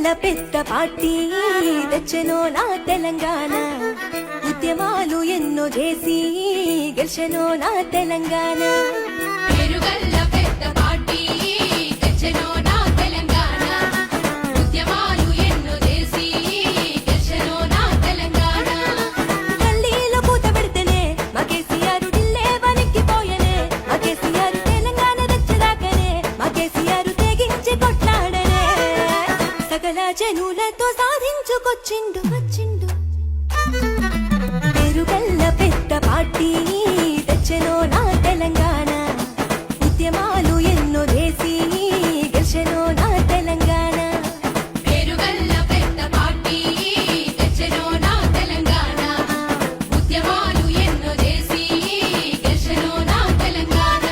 పెరుగల్ల పెద్ద పార్టీ తెచ్చెనో నా తెలంగాణ ఉద్యమాలు ఎన్నో చేసి గెలిచెనో నా తెలంగాణ పెరుగల్ల పెద్ద పార్టీ తెచ్చెనో నా తెలంగాణ ఉద్యమాలు ఎన్నో చేసి గెలిచెనో నా తెలంగాణ గల్లీలో పూత పెడితేనే మా కేసీఆర్ ఢిల్లీ వణికిపోయనే మా కేసీఆర్ తెలంగాణ తెచ్చేదాకనే మా కేసీఆర్ తెగించి కొట్లాడనే సకల జనులతో సాధించుకొచ్చిండు వచ్చిండు పెరుగల్ల పెద్ద పార్టీ తెచ్చెనో నా తెలంగాణ ఉద్యమాలు ఎన్నో చేసి గెలిచెనో నా తెలంగాణ పెరుగల్ల పెద్ద పార్టీ తెచ్చెనో నా తెలంగాణ ఉద్యమాలు ఎన్నో చేసి గెలిచెనో నా తెలంగాణ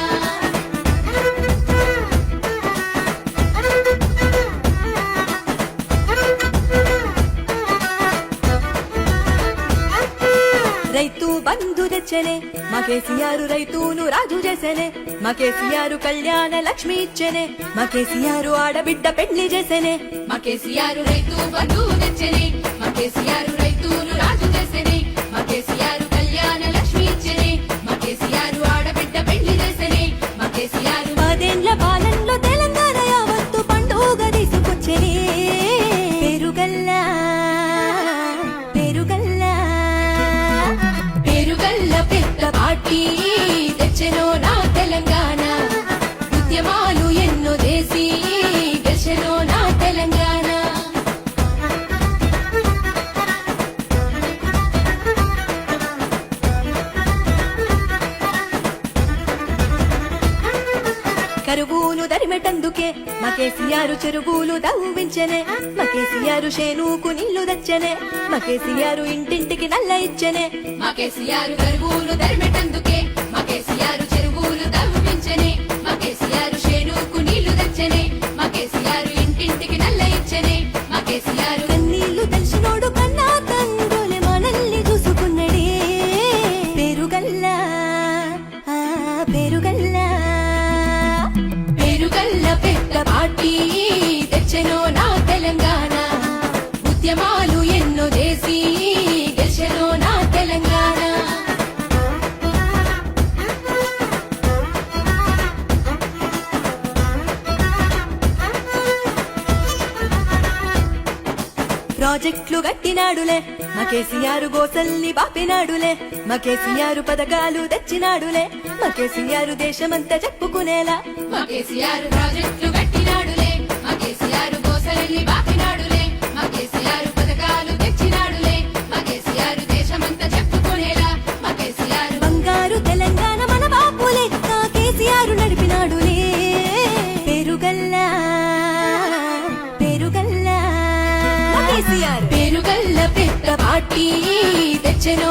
రైతు బంధు తెచ్చనే మా కేసీఆర్ రైతును రాజు చేసనే మా కేసీఆర్ కళ్యాణ లక్ష్మి ఇచ్చనే మా కేసీఆర్ ఆడబిడ్డ పెళ్లి చేసనే మా కేసీఆర్ రైతు బంధు తెచ్చనే మా కేసీఆర్ రైతును రాజు చేసనే మా కేసీఆర్ కళ్యాణ లక్ష్మి ఇచ్చనే మా కేసీఆర్ ఆడబిడ్డ పెళ్లి చేసనే మా కేసీఆర్ 10 ఏళ్ల పాలనలో తెలంగాణ యావత్తు పండుగ తీసుకొచ్చనే పెరుగల్లా పెరుగల్లా పెరుగల్ల పెద్ద పార్టీ తెచ్చెనో నా తెలంగాణ ఉద్యమాలు ఎన్నో చేసి గెలిచెనో నా తెలంగాణ కరువును దరిమెటందుకే మా కేసీఆర్ చెరువులు దవ్వించనే మా కేసీఆర్ షేనుకు నీళ్లు తెచ్చనే మా కేసీఆర్ ఇంటింటికి నల్ల ఇచ్చనే మా కేసీఆర్ కరువులు దరిమెటందుకే మా కేసీఆర్ చెరువులు తవ్వించనే మా కేసీఆర్ షేనుకు నీళ్లు తెచ్చనే మా కేసీఆర్ ఇంటింటికి నల్ల ఇచ్చనే మా కేసీఆర్ కన్నీళ్లు తెలిసినోడు కన్నా తండ్రులే మనల్ని చూసుకున్నడే పెరుగల్లా ఆ పెరుగల్లా పెరుగల్ల పెద్ద పార్టీ తెచ్చెనో నా తెలంగాణ ఉద్యమాలు ఎన్నో చేసి గెలిచెనో నా తెలంగాణ ప్రాజెక్టులు కట్టినాడులే మా కేసీఆర్ గోసల్ని బాపినాడులే మా కేసీఆర్ పథకాలు తెచ్చినాడులే మా కేసీఆర్ దేశమంతా చెప్పుకునేలా మా కేసీఆర్ ప్రాజెక్టులు కట్టినాడులే మా కేసీఆర్ గోసలల్ని బాపినాడులే మా కేసీఆర్ పథకాలు తెచ్చినాడులే మా కేసీఆర్ దేశమంతా చెప్పుకునేలా మా కేసీఆర్ బంగారు తెలంగాణ మన బాపు లెక్క కేసీఆర్ నడిపినాడులే పెరుగల్లా పెరుగల్లా మా కేసీఆర్ పెరుగల్ల పెద్ద పార్టీ తెచ్చెనో